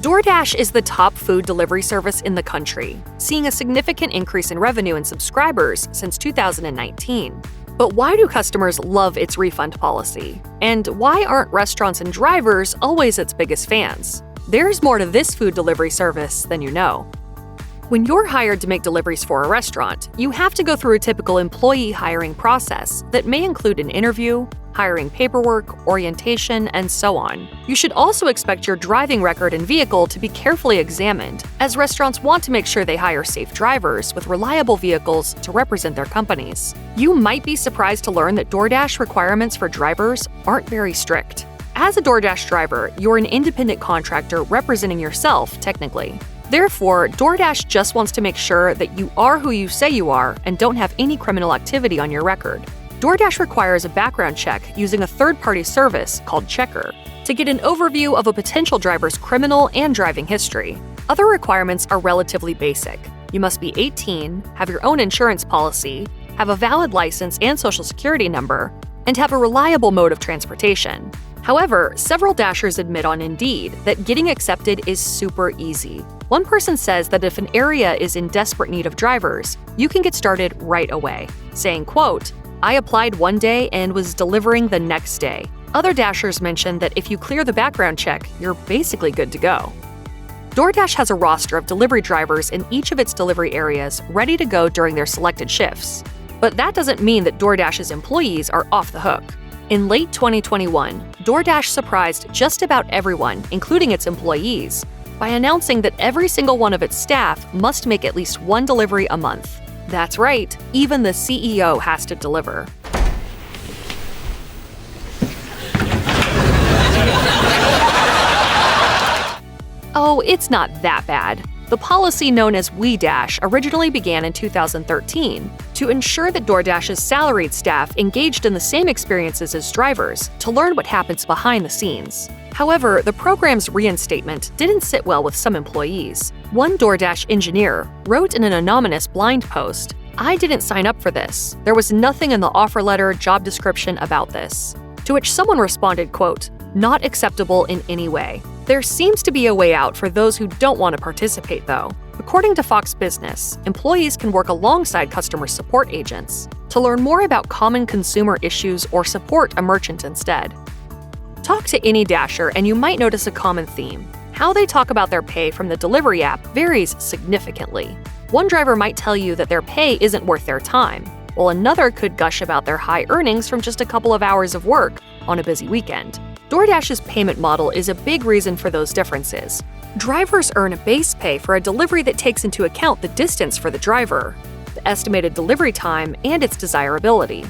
DoorDash is the top food delivery service in the country, seeing a significant increase in revenue and subscribers since 2019. But why do customers love its refund policy? And why aren't restaurants and drivers always its biggest fans? There's more to this food delivery service than you know. When you're hired to make deliveries for a restaurant, you have to go through a typical employee hiring process that may include an interview, hiring paperwork, orientation, and so on. You should also expect your driving record and vehicle to be carefully examined, as restaurants want to make sure they hire safe drivers with reliable vehicles to represent their companies. You might be surprised to learn that DoorDash requirements for drivers aren't very strict. As a DoorDash driver, you're an independent contractor representing yourself, technically. Therefore, DoorDash just wants to make sure that you are who you say you are and don't have any criminal activity on your record. DoorDash requires a background check using a third-party service called Checker to get an overview of a potential driver's criminal and driving history. Other requirements are relatively basic. You must be 18, have your own insurance policy, have a valid license and social security number, and have a reliable mode of transportation. However, several Dashers admit on Indeed that getting accepted is super easy. One person says that if an area is in desperate need of drivers, you can get started right away, saying, quote, "I applied one day and was delivering the next day." Other Dashers mention that if you clear the background check, you're basically good to go. DoorDash has a roster of delivery drivers in each of its delivery areas ready to go during their selected shifts. But that doesn't mean that DoorDash's employees are off the hook. In late 2021, DoorDash surprised just about everyone, including its employees, by announcing that every single one of its staff must make at least one delivery a month. That's right, even the CEO has to deliver. Oh, it's not that bad. The policy known as WeDash originally began in 2013 to ensure that DoorDash's salaried staff engaged in the same experiences as drivers to learn what happens behind the scenes. However, the program's reinstatement didn't sit well with some employees. One DoorDash engineer wrote in an anonymous blind post, "I didn't sign up for this. There was nothing in the offer letter, job description about this." To which someone responded, quote, "Not acceptable in any way." There seems to be a way out for those who don't want to participate, though. According to Fox Business, employees can work alongside customer support agents to learn more about common consumer issues or support a merchant instead. Talk to any Dasher and you might notice a common theme. How they talk about their pay from the delivery app varies significantly. One driver might tell you that their pay isn't worth their time, while another could gush about their high earnings from just a couple of hours of work on a busy weekend. DoorDash's payment model is a big reason for those differences. Drivers earn a base pay for a delivery that takes into account the distance for the driver, the estimated delivery time, and its desirability.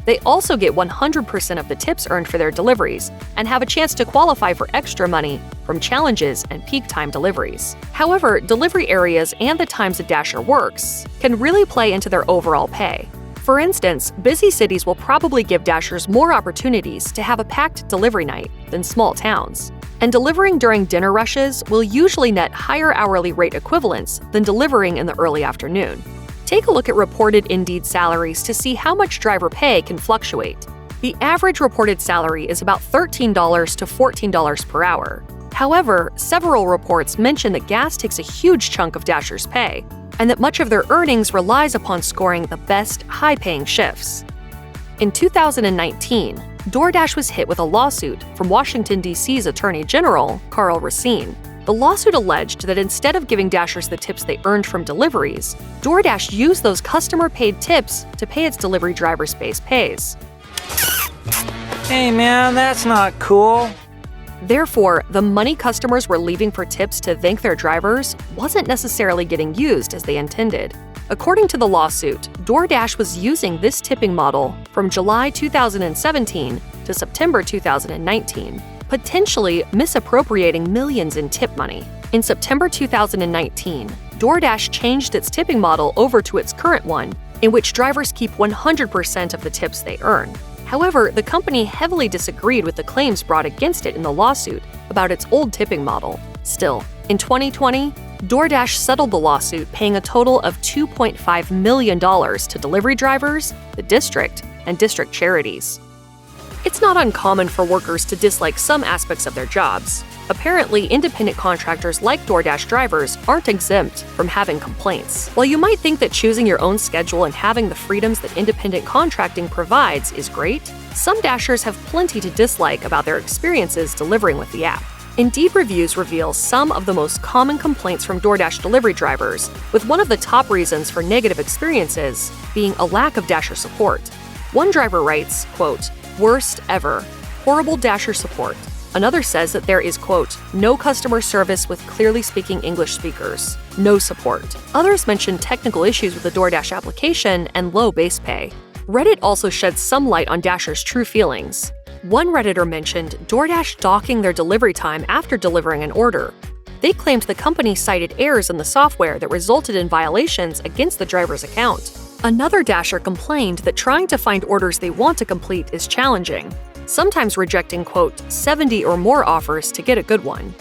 They also get 100% of the tips earned for their deliveries and have a chance to qualify for extra money from challenges and peak time deliveries. However, delivery areas and the times a Dasher works can really play into their overall pay. For instance, busy cities will probably give Dashers more opportunities to have a packed delivery night than small towns. And delivering during dinner rushes will usually net higher hourly rate equivalents than delivering in the early afternoon. Take a look at reported Indeed salaries to see how much driver pay can fluctuate. The average reported salary is about $13 to $14 per hour. However, several reports mention that gas takes a huge chunk of Dashers' pay, and that much of their earnings relies upon scoring the best, high-paying shifts. In 2019, DoorDash was hit with a lawsuit from Washington, D.C.'s Attorney General, Karl Racine. The lawsuit alleged that instead of giving Dashers the tips they earned from deliveries, DoorDash used those customer-paid tips to pay its delivery drivers' base pays. Hey man, that's not cool. Therefore, the money customers were leaving for tips to thank their drivers wasn't necessarily getting used as they intended. According to the lawsuit, DoorDash was using this tipping model from July 2017 to September 2019, potentially misappropriating millions in tip money. In September 2019, DoorDash changed its tipping model over to its current one, in which drivers keep 100% of the tips they earn. However, the company heavily disagreed with the claims brought against it in the lawsuit about its old tipping model. Still, in 2020, DoorDash settled the lawsuit, paying a total of $2.5 million to delivery drivers, the district, and district charities. It's not uncommon for workers to dislike some aspects of their jobs. Apparently, independent contractors like DoorDash drivers aren't exempt from having complaints. While you might think that choosing your own schedule and having the freedoms that independent contracting provides is great, some Dashers have plenty to dislike about their experiences delivering with the app. Indeed reviews reveal some of the most common complaints from DoorDash delivery drivers, with one of the top reasons for negative experiences being a lack of Dasher support. One driver writes, quote, "Worst ever. Horrible Dasher support." Another says that there is, quote, "no customer service with clearly speaking English speakers. No support." Others mention technical issues with the DoorDash application and low base pay. Reddit also sheds some light on Dashers' true feelings. One Redditor mentioned DoorDash docking their delivery time after delivering an order. They claimed the company cited errors in the software that resulted in violations against the driver's account. Another Dasher complained that trying to find orders they want to complete is challenging, sometimes rejecting, quote, 70 or more offers to get a good one.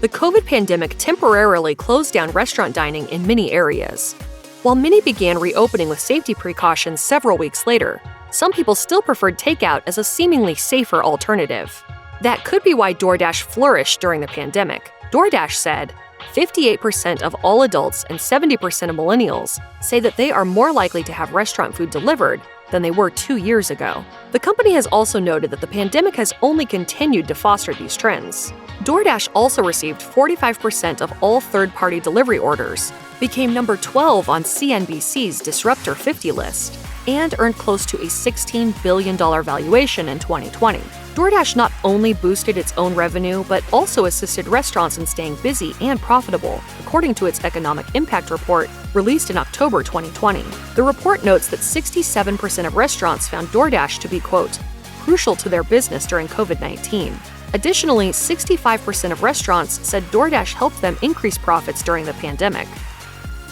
The COVID pandemic temporarily closed down restaurant dining in many areas. While many began reopening with safety precautions several weeks later, some people still preferred takeout as a seemingly safer alternative. That could be why DoorDash flourished during the pandemic. DoorDash said, 58% of all adults and 70% of millennials say that they are more likely to have restaurant food delivered than they were 2 years ago. The company has also noted that the pandemic has only continued to foster these trends. DoorDash also received 45% of all third-party delivery orders, became number 12 on CNBC's Disruptor 50 list, and earned close to a $16 billion valuation in 2020. DoorDash not only boosted its own revenue, but also assisted restaurants in staying busy and profitable, according to its economic impact report released in October 2020. The report notes that 67% of restaurants found DoorDash to be, quote, crucial to their business during COVID-19. Additionally, 65% of restaurants said DoorDash helped them increase profits during the pandemic.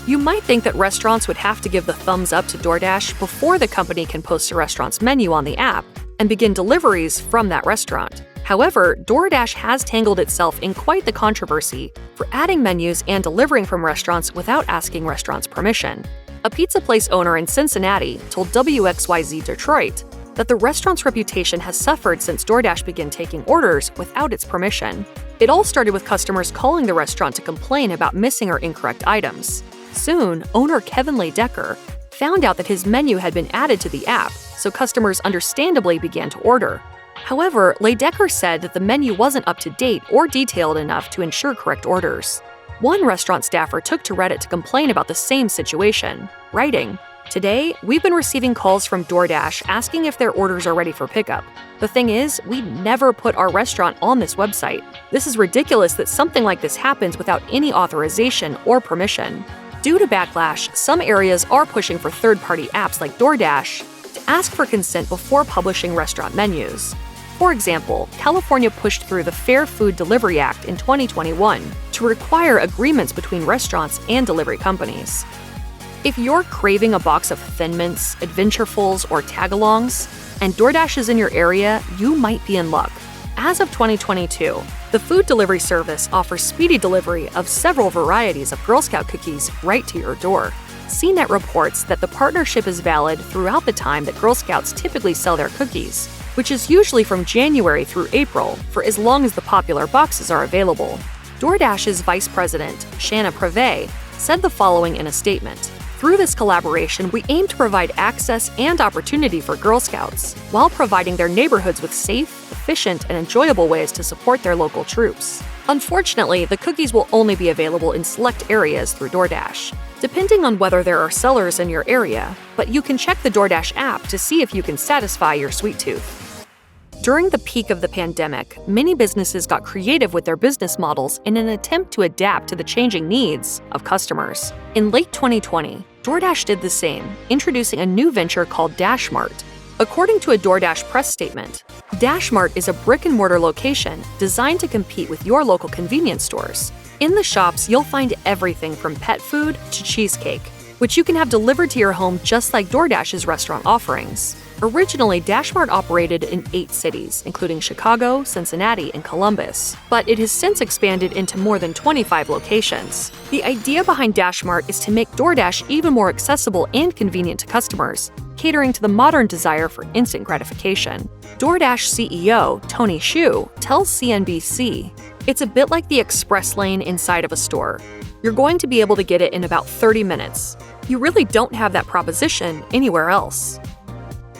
You might think that restaurants would have to give the thumbs up to DoorDash before the company can post a restaurant's menu on the app and begin deliveries from that restaurant. However, DoorDash has tangled itself in quite the controversy for adding menus and delivering from restaurants without asking restaurants permission. A pizza place owner in Cincinnati told WXYZ Detroit that the restaurant's reputation has suffered since DoorDash began taking orders without its permission. It all started with customers calling the restaurant to complain about missing or incorrect items. Soon, owner Kevin Ledecker found out that his menu had been added to the app, so customers understandably began to order. However, Ledecker said that the menu wasn't up to date or detailed enough to ensure correct orders. One restaurant staffer took to Reddit to complain about the same situation, writing, "Today, we've been receiving calls from DoorDash asking if their orders are ready for pickup. The thing is, we never put our restaurant on this website. This is ridiculous that something like this happens without any authorization or permission." Due to backlash, some areas are pushing for third-party apps like DoorDash to ask for consent before publishing restaurant menus. For example, California pushed through the Fair Food Delivery Act in 2021 to require agreements between restaurants and delivery companies. If you're craving a box of Thin Mints, Adventurefuls, or Tagalongs, and DoorDash is in your area, you might be in luck. As of 2022, the food delivery service offers speedy delivery of several varieties of Girl Scout cookies right to your door. CNET reports that the partnership is valid throughout the time that Girl Scouts typically sell their cookies, which is usually from January through April, for as long as the popular boxes are available. DoorDash's vice president, Shanna Preve, said the following in a statement. Through this collaboration, we aim to provide access and opportunity for Girl Scouts, while providing their neighborhoods with safe, efficient, and enjoyable ways to support their local troops. Unfortunately, the cookies will only be available in select areas through DoorDash, depending on whether there are sellers in your area, but you can check the DoorDash app to see if you can satisfy your sweet tooth. During the peak of the pandemic, many businesses got creative with their business models in an attempt to adapt to the changing needs of customers. In late 2020, DoorDash did the same, introducing a new venture called DashMart. According to a DoorDash press statement, DashMart is a brick-and-mortar location designed to compete with your local convenience stores. In the shops, you'll find everything from pet food to cheesecake, which you can have delivered to your home just like DoorDash's restaurant offerings. Originally, DashMart operated in 8 cities, including Chicago, Cincinnati, and Columbus, but it has since expanded into more than 25 locations. The idea behind DashMart is to make DoorDash even more accessible and convenient to customers, catering to the modern desire for instant gratification. DoorDash CEO Tony Xu tells CNBC, "It's a bit like the express lane inside of a store. You're going to be able to get it in about 30 minutes. You really don't have that proposition anywhere else."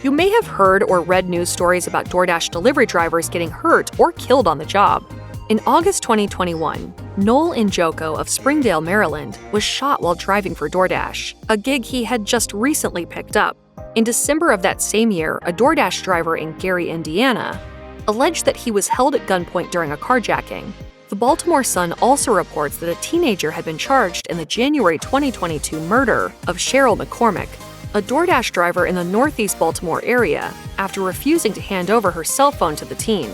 You may have heard or read news stories about DoorDash delivery drivers getting hurt or killed on the job. In August 2021, Noel Njoko of Springdale, Maryland, was shot while driving for DoorDash, a gig he had just recently picked up. In December of that same year, a DoorDash driver in Gary, Indiana, alleged that he was held at gunpoint during a carjacking. The Baltimore Sun also reports that a teenager had been charged in the January 2022 murder of Cheryl McCormick, a DoorDash driver in the Northeast Baltimore area, after refusing to hand over her cell phone to the teen.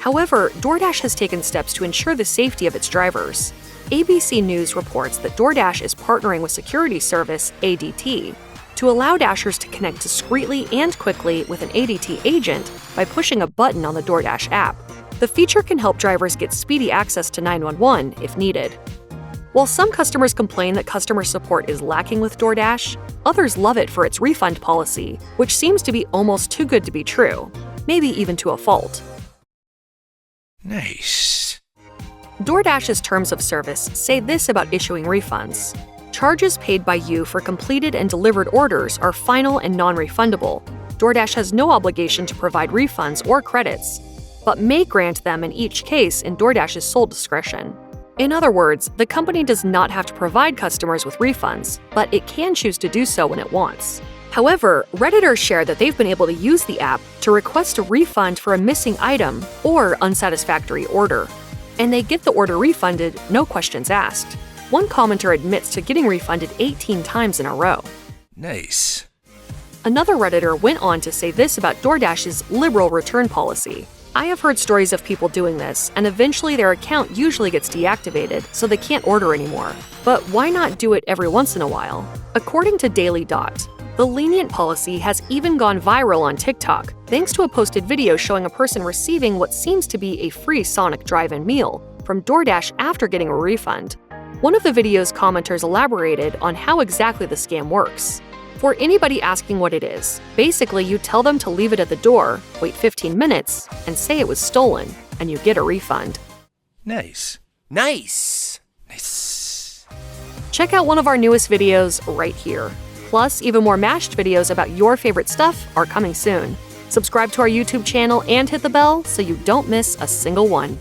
However, DoorDash has taken steps to ensure the safety of its drivers. ABC News reports that DoorDash is partnering with security service ADT to allow Dashers to connect discreetly and quickly with an ADT agent by pushing a button on the DoorDash app. The feature can help drivers get speedy access to 911 if needed. While some customers complain that customer support is lacking with DoorDash, others love it for its refund policy, which seems to be almost too good to be true, maybe even to a fault. Nice. DoorDash's terms of service say this about issuing refunds. Charges paid by you for completed and delivered orders are final and non-refundable. DoorDash has no obligation to provide refunds or credits, but may grant them in each case in DoorDash's sole discretion. In other words, the company does not have to provide customers with refunds, but it can choose to do so when it wants. However, Redditors share that they've been able to use the app to request a refund for a missing item or unsatisfactory order, and they get the order refunded, no questions asked. One commenter admits to getting refunded 18 times in a row. Nice. Another Redditor went on to say this about DoorDash's liberal return policy. "I have heard stories of people doing this, and eventually their account usually gets deactivated, so they can't order anymore. But why not do it every once in a while?" According to Daily Dot, the lenient policy has even gone viral on TikTok, thanks to a posted video showing a person receiving what seems to be a free Sonic drive-in meal from DoorDash after getting a refund. One of the video's commenters elaborated on how exactly the scam works. For anybody asking what it is, basically you tell them to leave it at the door, wait 15 minutes, and say it was stolen, and you get a refund. Nice. Nice. Nice. Check out one of our newest videos right here. Plus, even more mashed videos about your favorite stuff are coming soon. Subscribe to our YouTube channel and hit the bell so you don't miss a single one.